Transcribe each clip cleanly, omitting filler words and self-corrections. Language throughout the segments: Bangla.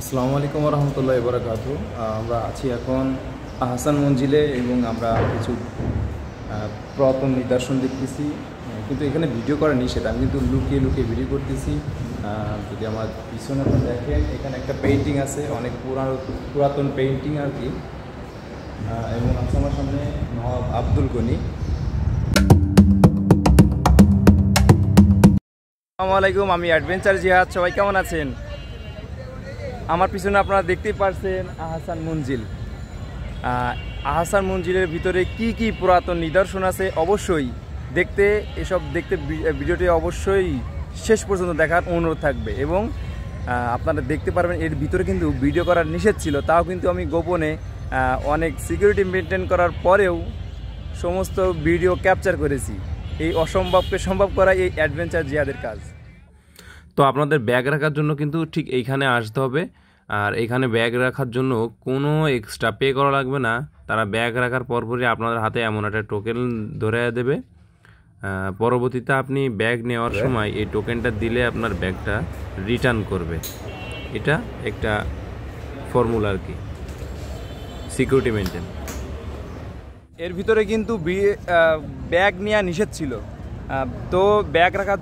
আসসালামু আলাইকুম রহমতুল্লাহ বরকাতু। আমরা আছি এখন আহসান মঞ্জিলে এবং আমরা কিছু পুরাতন নিদর্শন দেখতেছি, কিন্তু এখানে ভিডিও করা নিষেধ। আমি কিন্তু লুকিয়ে লুকিয়ে ভিডিও করতেছি। যদি আমার পিছনে আপনারা দেখেন, এখানে একটা পেইন্টিং আছে, অনেক পুরাতন পেইন্টিং আর কি। এবং আছে আমার সামনে নওয়াব আব্দুল গনি। আসসালামু আলাইকুম, আমি অ্যাডভেঞ্চার জিহাদ। সবাই কেমন আছেন? আমার পিছনে আপনারা দেখতেই পারছেন আহসান মঞ্জিল। আহসান মঞ্জিলের ভিতরে কি কি পুরাতন নিদর্শন আছে অবশ্যই দেখতে ভিডিওটি অবশ্যই শেষ পর্যন্ত দেখার অনুরোধ থাকবে। এবং আপনারা দেখতে পারবেন এর ভিতরে কিন্তু ভিডিও করার নিষেধ ছিল, তাও কিন্তু আমি গোপনে অনেক সিকিউরিটি মেনটেন করার পরেও সমস্ত ভিডিও ক্যাপচার করেছি। এই অসম্ভবকে সম্ভব করা এই অ্যাডভেঞ্চার জিহাদের কাজ। তো আপনাদের ব্যাগ রাখার জন্য কিন্তু ঠিক এইখানে আসতে হবে। আর এখানে ব্যাগ রাখার জন্য কোনো এক্সট্রা পে করা লাগবে না। তারা ব্যাগ রাখার পরপরই আপনাদের হাতে এমন একটা টোকেন ধরে দেবে। পরবর্তীতে আপনি ব্যাগ নেওয়ার সময় এই টোকেনটা দিলে আপনার ব্যাগটা রিটার্ন করবে। এটা একটা ফর্মুলা আর কি, সিকিউরিটি মেনটেন। এর ভিতরে কিন্তু ব্যাগ নেওয়া নিষেধ ছিল। তো ব্যাগ রাখার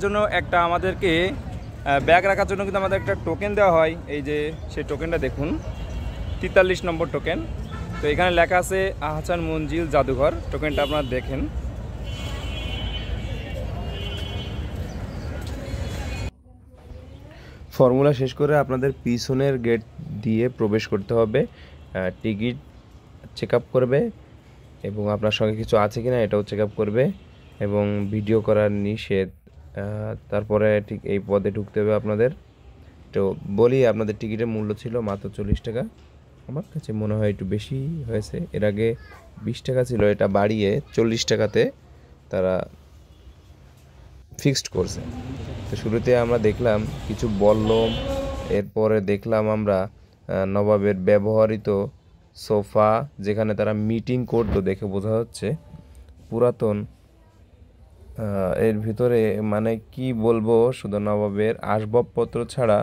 জন্য কিন্তু আমাদের একটা টোকেন দেওয়া হয়। এই যে সেই টোকেনটা দেখুন, 43 নম্বর টোকেন। তো এখানে লেখা আছে আহসান মঞ্জিল জাদুঘর। টোকেনটা আপনারা দেখেন। ফর্মুলা শেষ করে আপনাদের পিছনের গেট দিয়ে প্রবেশ করতে হবে। টিকিট চেক আপ করবে এবং আপনার সঙ্গে কিছু আছে কিনা এটাও চেক আপ করবে, এবং ভিডিও করার নিষেধ। তারপরে ঠিক এই পদে ঢুকতে হবে আপনাদের। তো বলি, আপনাদের টিকিটের মূল্য ছিল মাত্র 40 টাকা। আমার কাছে মনে হয় একটু বেশি হয়েছে। এর আগে 20 টাকা ছিল, এটা বাড়িয়ে 40 টাকাতে তারা ফিক্সড করছে। তো শুরুতে আমরা দেখলাম কিছু বল্লম, এরপরে দেখলাম আমরা নবাবের ব্যবহৃত সোফা, যেখানে তারা মিটিং করতো দেখে বোঝা হচ্ছে পুরাতন। এর ভিতরে মানে কি বলবো, শুধু নবাবের আসবাবপত্র ছাড়া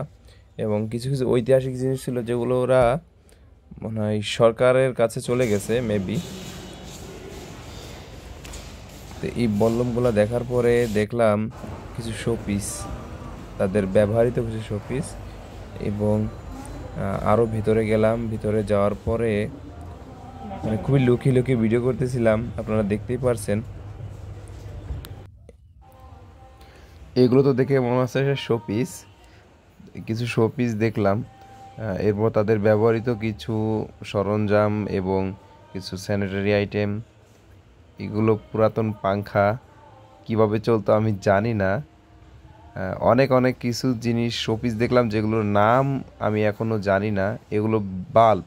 এবং কিছু কিছু ঐতিহাসিক জিনিস ছিল যেগুলো ওরা মনে হয় সরকারের কাছে চলে গেছে মেবি। তো এই বল্লমগুলো দেখার পরে দেখলাম কিছু শোপিস, তাদের ব্যবহৃত কিছু শোপিস। এবং আরও ভিতরে গেলাম। ভিতরে যাওয়ার পরে মানে খুবই লুকিয়ে লুকিয়ে ভিডিও করতেছিলাম, আপনারা দেখতেই পারছেন। এগুলো তো দেখে মনে হচ্ছে শোপিস, কিছু শোপিস দেখলাম। এরপর তাদের ব্যবহৃত কিছু সরঞ্জাম এবং কিছু স্যানিটারি আইটেম। এগুলো পুরাতন পাংখা, কিভাবে চলতো আমি জানি না। অনেক অনেক কিছু জিনিস শোপিস দেখলাম যেগুলোর নাম আমি এখনও জানি না। এগুলো বাল্ব,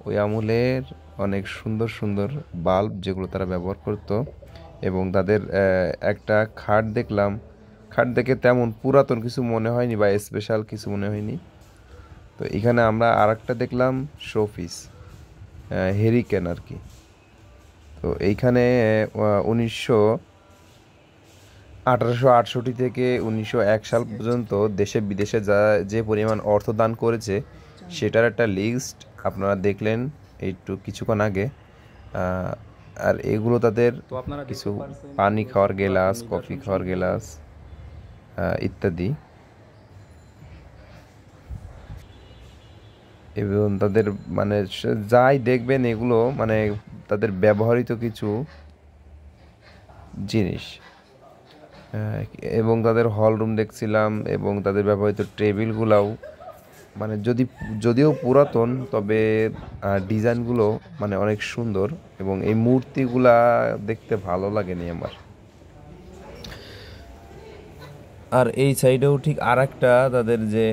ওই আমলের অনেক সুন্দর সুন্দর বাল্ব যেগুলো তারা ব্যবহার করতো। এবং তাদের একটা খাট দেখলাম। খাট দেখে তেমন পুরাতন কিছু মনে হয়নি বা স্পেশাল কিছু মনে হয়নি। তো এখানে আমরা আরেকটা দেখলাম শোপিস, হেরিকেন আর কি। তো এইখানে 1868 থেকে 1901 সাল পর্যন্ত দেশে বিদেশে যে পরিমাণ অর্থ দান করেছে সেটার একটা লিস্ট আপনারা দেখলেন কিছুক্ষণ আগে। আর এগুলো তাদের কিছু পানি খাওয়ার গ্লাস, কফি খাওয়ার গ্লাস ইত্যাদি। এবং তাদের মানে যাই দেখবেন এগুলো মানে তাদের ব্যবহৃত কিছু জিনিস। এবং তাদের হল রুম দেখছিলাম, এবং তাদের ব্যবহৃত টেবিলগুলাও মানে যদিও পুরাতন, তবে ডিজাইনগুলো মানে অনেক সুন্দর, এবং এই মূর্তিগুলা দেখতে ভালো লাগেনি আমার। আর এই সাইডেও ঠিক আর একটা তাদের যে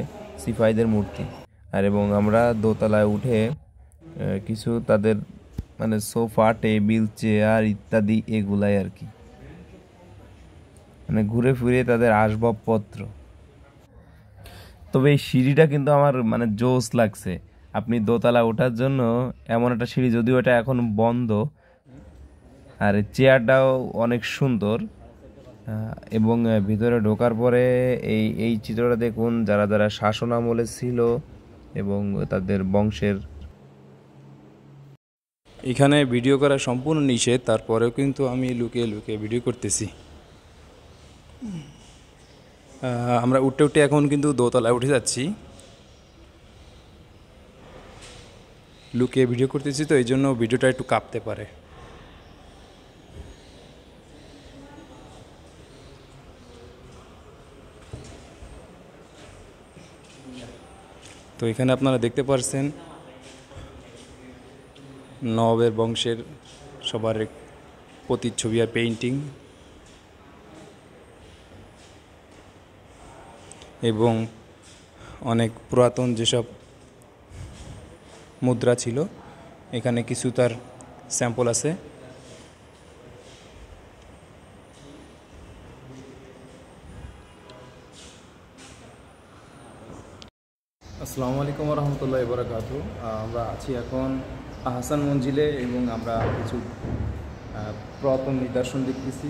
সিপাহীদের মূর্তি। আর এবং আমরা দোতলায় উঠে কিছু তাদের মানে সোফা, টেবিল, চেয়ার ইত্যাদি এগুলাই আর কি, মানে ঘুরে ফিরে তাদের আসবাবপত্র। তবে এই সিঁড়িটা কিন্তু আমার মানে জোস লাগছে। আপনি দোতলা ওঠার জন্য এমন একটা সিঁড়ি, যদিও এটা এখন বন্ধ। আর চেয়ারটাও অনেক সুন্দর। এবং ভিতরে ঢোকার পরে এই চিত্রটা দেখুন, যারা যারা শাসন আমলে ছিল এবং তাদের বংশের। এখানে ভিডিও করা সম্পূর্ণ নিষেধ, তারপরেও কিন্তু আমি লুকিয়ে লুকিয়ে ভিডিও করতেছি। আমরা উঠতে উঠতে এখন কিন্তু দোতলায় উঠে যাচ্ছি, লুকিয়ে ভিডিও করতেছি, তো এই জন্য ভিডিওটা একটু কাঁপতে পারে। তো এখানে আপনারা দেখতে পাচ্ছেন নবাবের বংশের সবার প্রতিচ্ছবি আর পেইন্টিং, এবং অনেক পুরাতন যেসব মুদ্রা ছিল এখানে কিছু তার স্যাম্পল আছে। আসসালামু আলাইকুম রহমতুল্লাহি বারাকাতুহু। আমরা আছি এখন আহসান মঞ্জিলে এবং আমরা কিছু পুরাতন নিদর্শন দেখতেছি,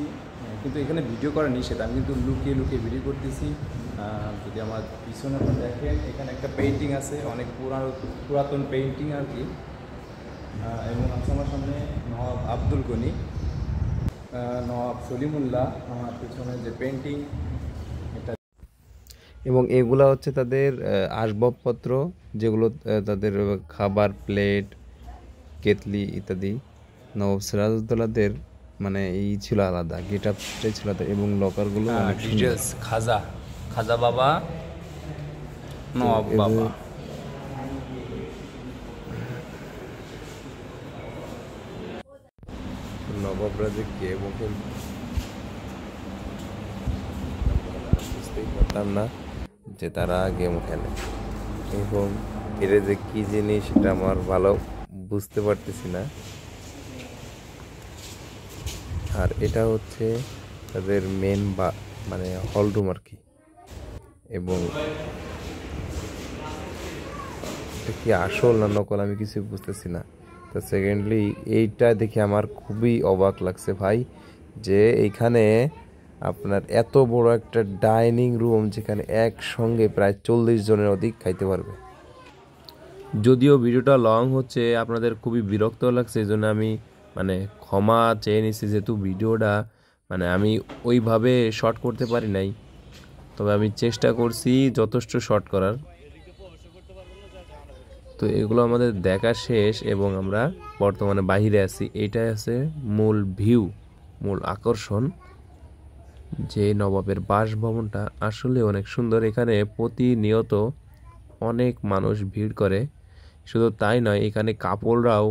কিন্তু এখানে ভিডিও করা নিষেধ। আমি কিন্তু লুকিয়ে লুকিয়ে ভিডিও করতেছি। যদি আমার পিছনে আপনারা দেখেন, এখানে একটা পেইন্টিং আছে, অনেক পুরাতন পেইন্টিং আর কি, এবং আছে আমার সামনে নবাব আব্দুল গনি, নবাব সলিমুল্লাহ, আমার পিছনে যে পেইন্টিং এটা। এবং এগুলা হচ্ছে তাদের আসবাবপত্র, যেগুলো তাদের খাবার, প্লেট, কেতলি ইত্যাদি। নবাব সিরাজউদ্দৌলাদের মানে এই ছিল আলাদা, গেট আপটাই ছিল আলাদা, এবং লকারগুলো অনেক সুন্দর। ডিটেলস খাজা খাজা বাবা, নবাব বাবা। নবাবরা যে কে মুখে বুঝতেই পারতাম না যে তারা গেম খেলে, এবং এটা যে কি জিনিস সেটা আমার ভালো বুঝতে পারতেছি না। আর এটা হচ্ছে তাদের মেন বা মানে হল রুম আর কি। এবং এটা কি আসল না নকল আমি কিছু বুঝতেছি না। তো সেকেন্ডলি এইটা দেখে আমার খুবই অবাক লাগছে ভাই, যে এইখানে আপনার এত বড় একটা ডাইনিং রুম, যেখানে একসঙ্গে প্রায় 40 জনের অধিক খাইতে পারবে। যদিও ভিডিওটা লং হচ্ছে, আপনাদের খুবই বিরক্ত লাগছে, এই জন্য আমি মানে ক্ষমা চেয়ে নিচ্ছি, যেহেতু ভিডিওটা মানে আমি ওইভাবে শর্ট করতে পারি নাই, তবে আমি চেষ্টা করছি যথেষ্ট শর্ট করার। তো এগুলো আমাদের দেখা শেষ এবং আমরা বর্তমানে বাইরে আছি। এইটাই আছে মূল ভিউ, মূল আকর্ষণ, যে নবাবের বাসভবনটা আসলে অনেক সুন্দর। এখানে প্রতিনিয়ত অনেক মানুষ ভিড় করে। শুধু তাই নয়, এখানে কাপড়রাও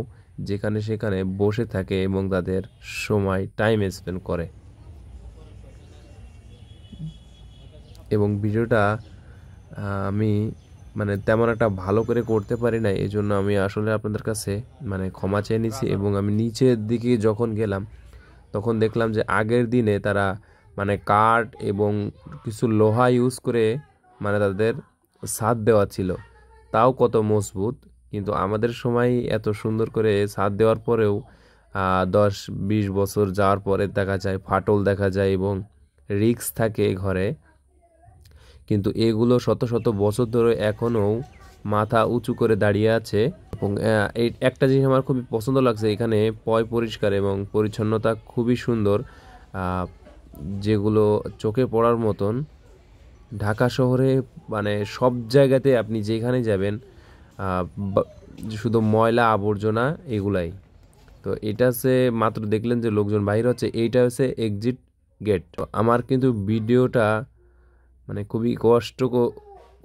যেখানে সেখানে বসে থাকে এবং তাদের সময় টাইম স্পেন্ড করে। এবং ভিডিওটা আমি মানে তেমন একটা ভালো করে করতে পারি না, এই জন্য আমি আসলে আপনাদের কাছে মানে ক্ষমা চেয়ে নিছি। এবং আমি নিচের দিকে যখন গেলাম তখন দেখলাম যে আগের দিনে তারা মানে কাঠ এবং কিছু লোহা ইউজ করে মানে তাদের ছাদ দেওয়া ছিল, তাও কত মজবুত। কিন্তু আমাদের সময় এত সুন্দর করে ছাদ দেওয়ার পরেও 10-20 বছর যাওয়ার পরে দেখা যায় ফাটল দেখা যায় এবং রিস্ক থাকে ঘরে। কিন্তু এগুলো শত শত বছর ধরে এখনও মাথা উঁচু করে দাঁড়িয়ে আছে। এবং এই একটা জিনিস আমার খুবই পছন্দ লাগছে, এখানে পরিষ্কার এবং পরিচ্ছন্নতা খুবই সুন্দর, যেগুলো চোখে পড়ার মতন। ঢাকা শহরে মানে সব জায়গাতে আপনি যেখানে যাবেন শুধু ময়লা আবর্জনা এগুলাই। তো এটা হচ্ছে মাত্র দেখলেন যে লোকজন বাইরে হচ্ছে, এইটা হচ্ছে এক্সিট গেট। আমার কিন্তু ভিডিওটা মানে খুবই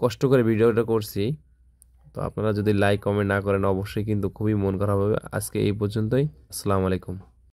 কষ্ট করে ভিডিওটা করছি। তো আপনারা যদি লাইক কমেন্ট না করেন অবশ্যই কিন্তু খুবই মন খারাপ হবে। আজকে এই পর্যন্তই। আসসালামু আলাইকুম।